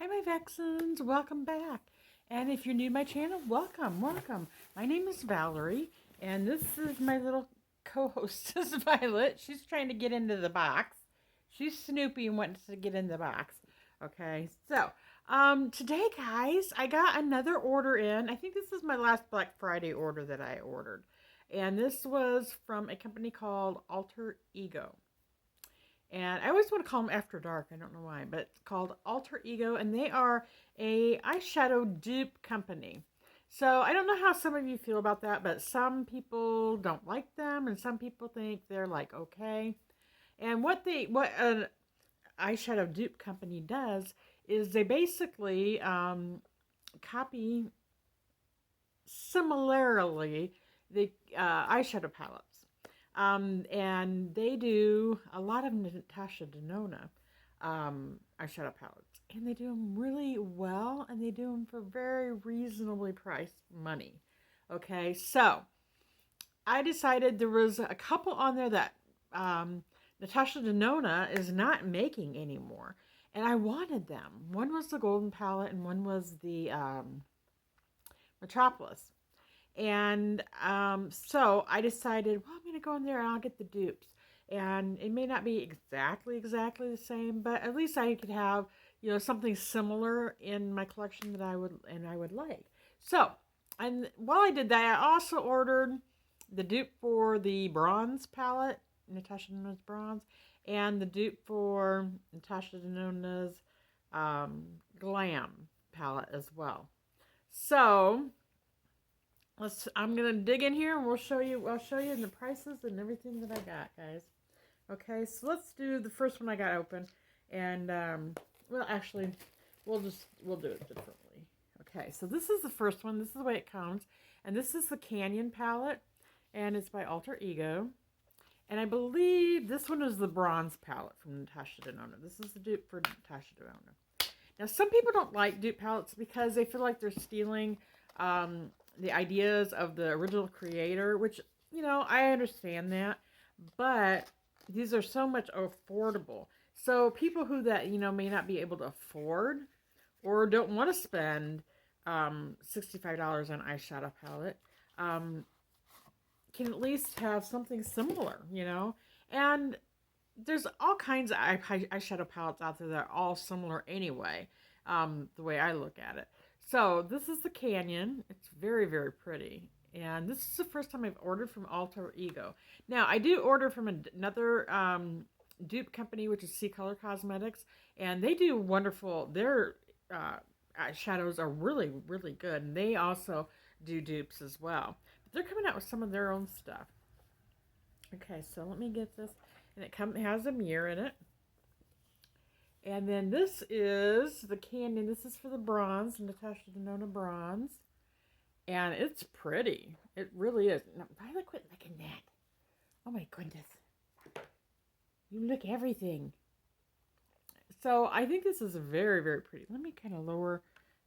Hi, my Vexens. Welcome back. And if you're new to my channel, welcome. My name is Valerie, and this is my little co-hostess, Violet. She's trying to get into the box. She's Snoopy and wants to get in the box. Okay, so today, guys, I got another order in. I think this is my last Black Friday order that I ordered. And this was from a company called Alter Ego. And I always want to call them After Dark. I don't know why, but it's called Alter Ego, and they are a eyeshadow dupe company. So I don't know how some of you feel about that, but some people don't like them, and some people think they're like okay. And what an eyeshadow dupe company does is they basically copy similarly the eyeshadow palettes. And they do a lot of Natasha Denona eyeshadow palettes. And they do them really well, and they do them for very reasonably priced money. Okay, so I decided there was a couple on there that Natasha Denona is not making anymore. And I wanted them. One was the Golden Palette, and one was the Metropolis. And so I decided, well, I'm going to go in there and I'll get the dupes. And it may not be exactly the same, but at least I could have, something similar in my collection that I would like. So, and while I did that, I also ordered the dupe for the Bronze palette, Natasha Denona's Bronze, and the dupe for Natasha Denona's Glam palette as well. So, I'm gonna dig in here and I'll show you the prices and everything that I got, guys. Okay, so let's do the first one I got open, and well, actually, we'll do it differently. Okay, so this is the first one. This is the way it comes, and this is the Canyon palette, and it's by Alter Ego, and I believe this one is the Bronze palette from Natasha Denona. This is the dupe for Natasha Denona. Now, some people don't like dupe palettes because they feel like they're stealing the ideas of the original creator, which, I understand that, but these are so much affordable. So people who may not be able to afford or don't want to spend $65 on eyeshadow palette can at least have something similar, and there's all kinds of eyeshadow palettes out there that are all similar anyway, the way I look at it. So this is the Canyon. It's very, very pretty. And this is the first time I've ordered from Alter Ego. Now, I do order from another dupe company, which is C Color Cosmetics. And they do wonderful. Their shadows are really, really good. And they also do dupes as well. But they're coming out with some of their own stuff. Okay, so let me get this. And it has a mirror in it. And then this is the Canyon. This is for the Bronze, Natasha Denona Bronze. And it's pretty. It really is. Now, Violet, quit looking at that. Oh my goodness. You look everything. So I think this is very, very pretty. Let me kind of lower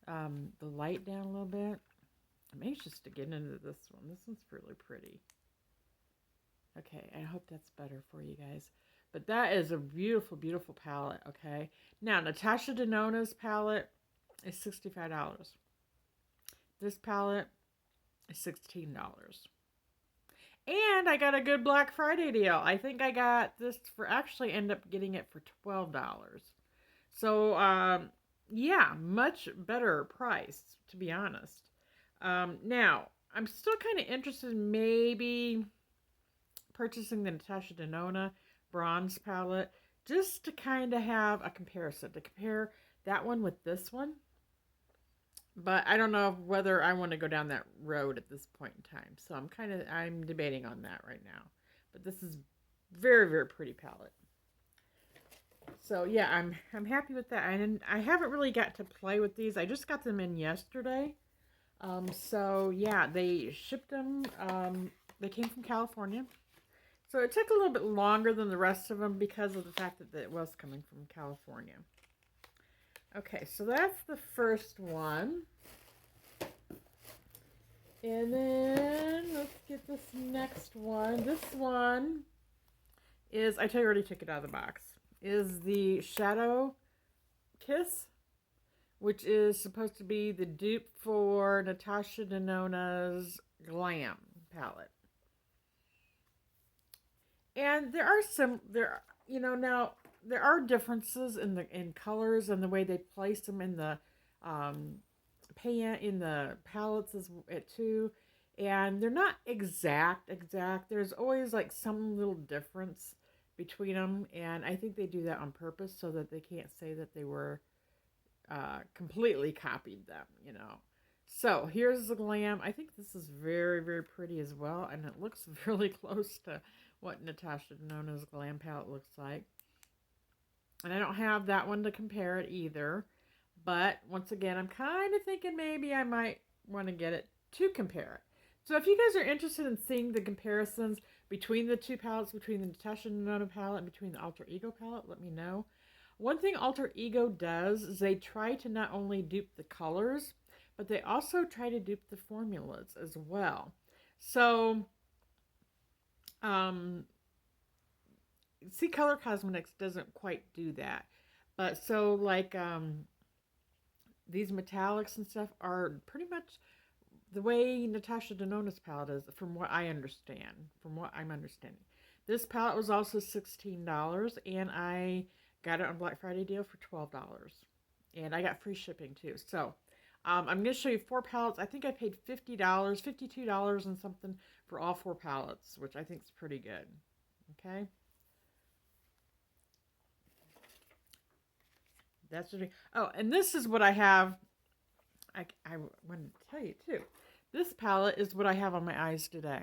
the light down a little bit. I'm anxious to get into this one. This one's really pretty. Okay, I hope that's better for you guys. But that is a beautiful, beautiful palette, okay? Now, Natasha Denona's palette is $65. This palette is $16. And I got a good Black Friday deal. I think I got this actually end up getting it for $12. So, yeah, much better price, to be honest. Now, I'm still kind of interested in maybe purchasing the Natasha Denona Bronze palette just to kind of have a comparison, to compare that one with this one. But I don't know whether I want to go down that road at this point in time. So I'm debating on that right now. But this is very, very pretty palette. So yeah, I'm happy with that. And I haven't really got to play with these. I just got them in yesterday. So yeah, they shipped them. They came from California. So it took a little bit longer than the rest of them because of the fact that it was coming from California. Okay, so that's the first one. And then let's get this next one. This one is, I already took it out of the box, is the Shadow Kiss which is supposed to be the dupe for Natasha Denona's Glam palette. And there are now there are differences in colors and the way they place them in the um, in the palettes too, and they're not exact. There's always like some little difference between them, and I think they do that on purpose so that they can't say that they were completely copied them. So here's the Glam. I think this is very, very pretty as well, and it looks really close to what Natasha Denona's Glam palette looks like. And I don't have that one to compare it either. But once again, I'm kind of thinking maybe I might want to get it to compare it. So if you guys are interested in seeing the comparisons between the two palettes, between the Natasha Denona palette and between the Alter Ego palette, let me know. One thing Alter Ego does is they try to not only dupe the colors, but they also try to dupe the formulas as well. So, see, Color Cosmetics doesn't quite do that. But so, like, these metallics and stuff are pretty much the way Natasha Denona's palette is, from what I'm understanding. This palette was also $16, and I got it on Black Friday deal for $12. And I got free shipping, too. So, I'm going to show you 4 palettes. I think I paid $50, $52 and something for all 4 palettes, which I think is pretty good. Okay? That's what and this is what I have. I wanted to tell you, too. This palette is what I have on my eyes today.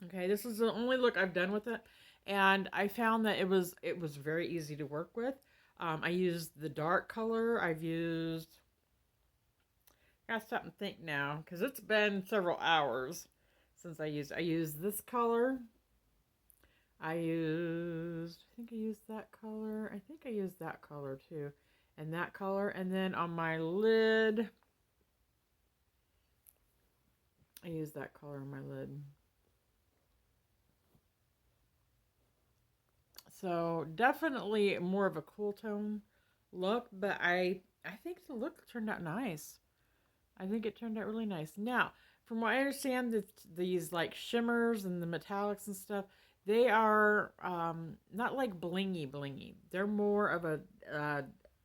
Okay, this is the only look I've done with it. And I found that it was very easy to work with. I used the dark color. I gotta stop and think now, because it's been several hours since I used this color. I think I used that color. I think I used that color too. And that color. And then on my lid, I used that color on my lid. So definitely more of a cool tone look, but I think the look turned out nice. I think it turned out really nice. Now, from what I understand, these like shimmers and the metallics and stuff, they are not like blingy blingy. They're more of a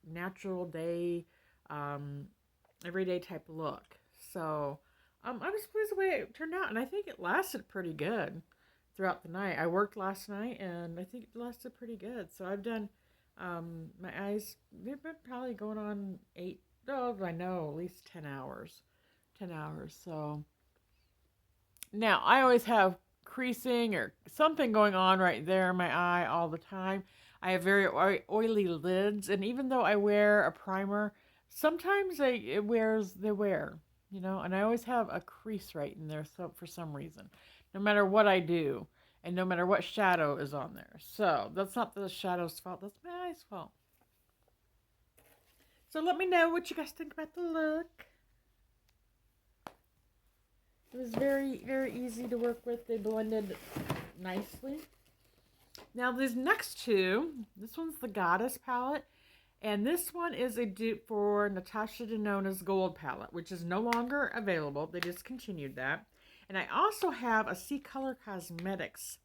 natural day, everyday type look. So I was pleased the way it turned out, and I think it lasted pretty good throughout the night. I worked last night, and I think it lasted pretty good. So I've done my eyes. They've been probably going on 8. Oh, I know, at least 10 hours. 10 hours. So now I always have creasing or something going on right there in my eye all the time. I have very oily lids, and even though I wear a primer, sometimes they wear, and I always have a crease right in there, so for some reason, no matter what I do, and no matter what shadow is on there. So that's not the shadow's fault, that's my eye's fault. So let me know what you guys think about the look. It was very, very easy to work with. They blended nicely. Now these next two, this one's the Goddess palette, and this one is a dupe for Natasha Denona's Gold palette, which is no longer available. They discontinued that. And I also have a C Color Cosmetics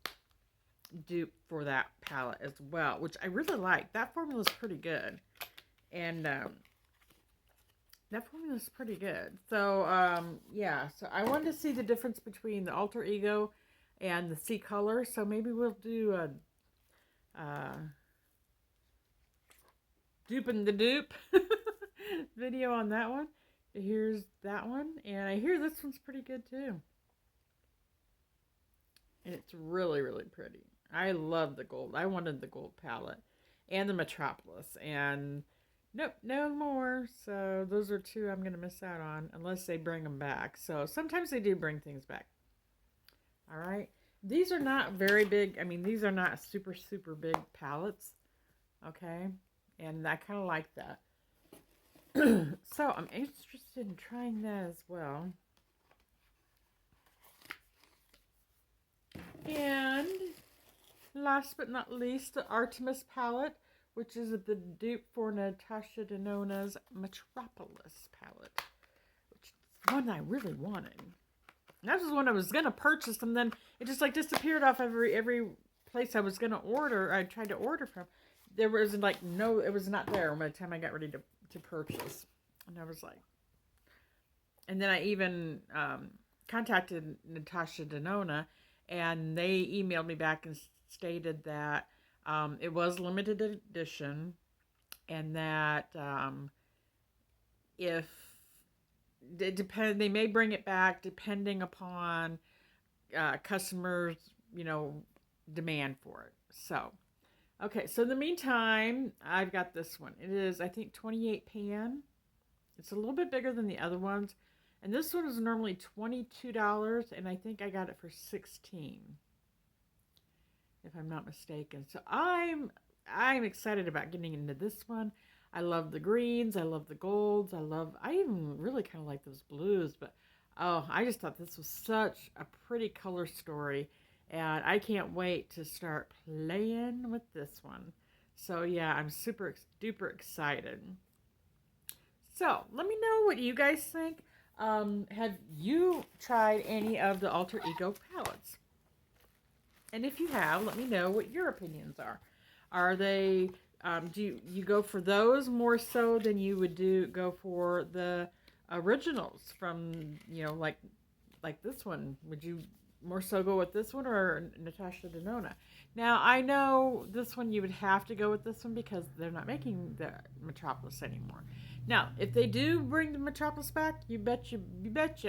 dupe for that palette as well, which I really like. That formula is pretty good. And that formula is pretty good. So, yeah. So I wanted to see the difference between the Alter Ego and the C Color. So maybe we'll do a duping the dupe video on that one. Here's that one. And I hear this one's pretty good too. And it's really, really pretty. I love the gold. I wanted the gold palette. And the Metropolis. And nope, no more. So those are 2 I'm going to miss out on unless they bring them back. So sometimes they do bring things back. All right. These are not very big. I mean, these are not super, super big palettes. Okay. And I kind of like that. So I'm interested in trying that as well. And last but not least, the Artemis palette, which is the dupe for Natasha Denona's Metropolis palette, which is one I really wanted. And that was one I was gonna purchase, and then it just like disappeared off every place I was gonna order. I tried to order from. There was like no, it was not there by the time I got ready to purchase, and I was like, and then I even contacted Natasha Denona, and they emailed me back and stated that it was limited edition, and that if they may bring it back depending upon customers, demand for it. So, okay. So in the meantime, I've got this one. It is, I think, 28 pan. It's a little bit bigger than the other ones. And this one is normally $22, and I think I got it for $16, if I'm not mistaken. So I'm excited about getting into this one. I love the greens. I love the golds. I even really kind of like those blues. But, I just thought this was such a pretty color story. And I can't wait to start playing with this one. So, yeah, I'm super duper excited. So, let me know what you guys think. Have you tried any of the Alter Ego palettes? And if you have, let me know what your opinions are. Are they, do you go for those more so than you would go for the originals from, like this one? Would you more so go with this one or Natasha Denona? Now, I know this one you would have to go with this one because they're not making the Metropolis anymore. Now, if they do bring the Metropolis back, you betcha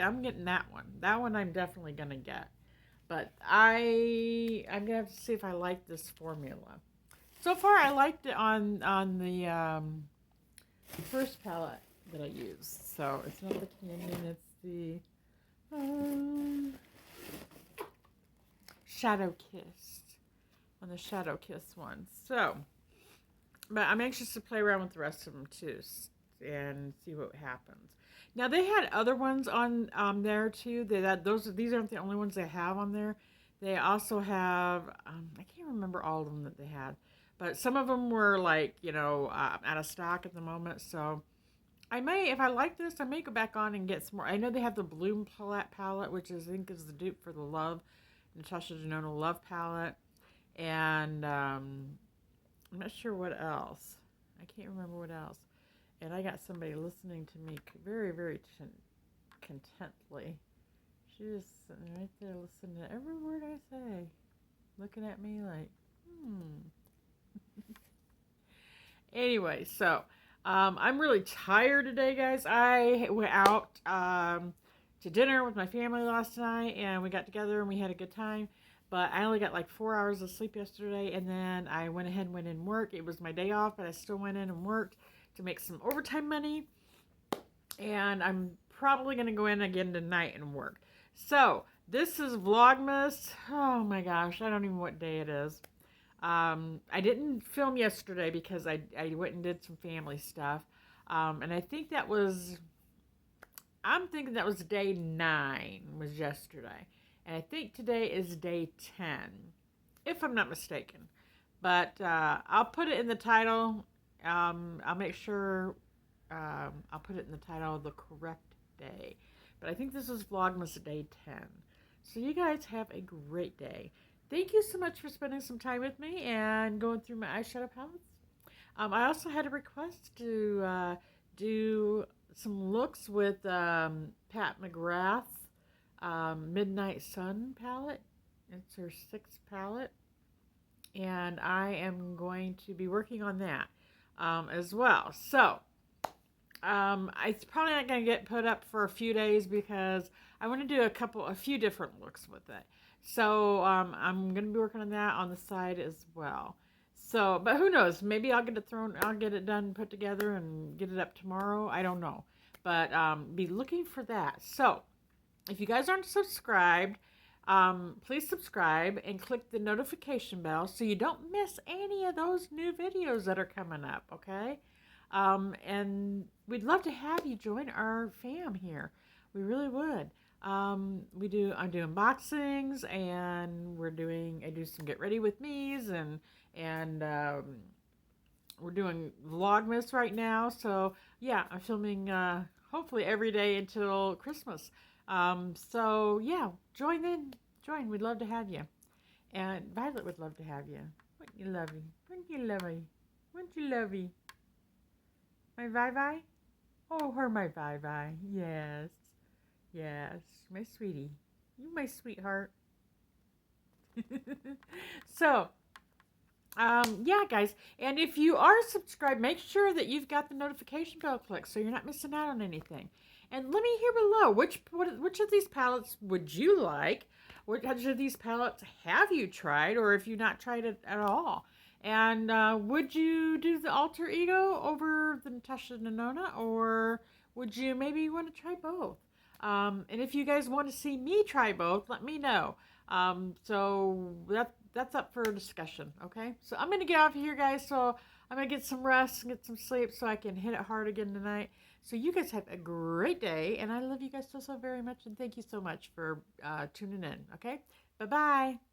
I'm getting that one. That one I'm definitely going to get. But I'm going to have to see if I like this formula. So far, I liked it on the first palette that I used. So, it's not the Canyon, it's the Shadow Kiss. On the Shadow Kiss one. So, but I'm anxious to play around with the rest of them too and see what happens. Now they had other ones on there too. These aren't the only ones they have on there. They also have I can't remember all of them that they had, but some of them were like out of stock at the moment. So I may, if I like this, I may go back on and get some more. I know they have the Bloom palette, which I think is the dupe for the Love Natasha Denona Love palette, and I'm not sure what else. I can't remember what else. And I got somebody listening to me very, very contently. She's sitting right there listening to every word I say. Looking at me like, Anyway, so I'm really tired today, guys. I went out to dinner with my family last night, and we got together and we had a good time. But I only got like 4 hours of sleep yesterday, and then I went ahead and went in and worked. It was my day off, but I still went in and worked to make some overtime money. And I'm probably going to go in again tonight and work. So, this is Vlogmas. Oh my gosh, I don't even know what day it is. I didn't film yesterday because I went and did some family stuff. And I think I'm thinking that was day 9 was yesterday. And I think today is day 10, if I'm not mistaken. But I'll put it in the title. I'll make sure I'll put it in the title of the correct day. But I think this is Vlogmas day 10. So you guys have a great day. Thank you so much for spending some time with me and going through my eyeshadow palettes. I also had a request to do some looks with Pat McGrath's Midnight Sun palette. It's her 6th palette. And I am going to be working on that as well. So, it's probably not going to get put up for a few days because I want to do a few different looks with it. So, I'm going to be working on that on the side as well. So, but who knows? Maybe I'll get it done, put together, and get it up tomorrow. I don't know. But, be looking for that. So, if you guys aren't subscribed, please subscribe and click the notification bell so you don't miss any of those new videos that are coming up, okay? And we'd love to have you join our fam here. We really would. I do unboxings, and I do some get ready with me's and we're doing Vlogmas right now. So yeah, I'm filming hopefully every day until Christmas. So yeah, join in. Join. We'd love to have you. And Violet would love to have you. Wouldn't you love me? Wouldn't you love me? Wouldn't you love me? My Vi-Vi? Oh, her my Vi-Vi. Yes. Yes. My sweetie. You my sweetheart. So, yeah, guys. And if you are subscribed, make sure that you've got the notification bell clicked so you're not missing out on anything. And let me hear below, which of these palettes would you like? Which of these palettes have you tried, or if you've not tried it at all? And would you do the alter ego over the Natasha Denona, or would you maybe want to try both? And if you guys want to see me try both, let me know. So that's up for discussion, okay? So I'm going to get off of here, guys, so I'm going to get some rest and get some sleep so I can hit it hard again tonight. So you guys have a great day, and I love you guys so very much, and thank you so much for tuning in, okay? Bye-bye.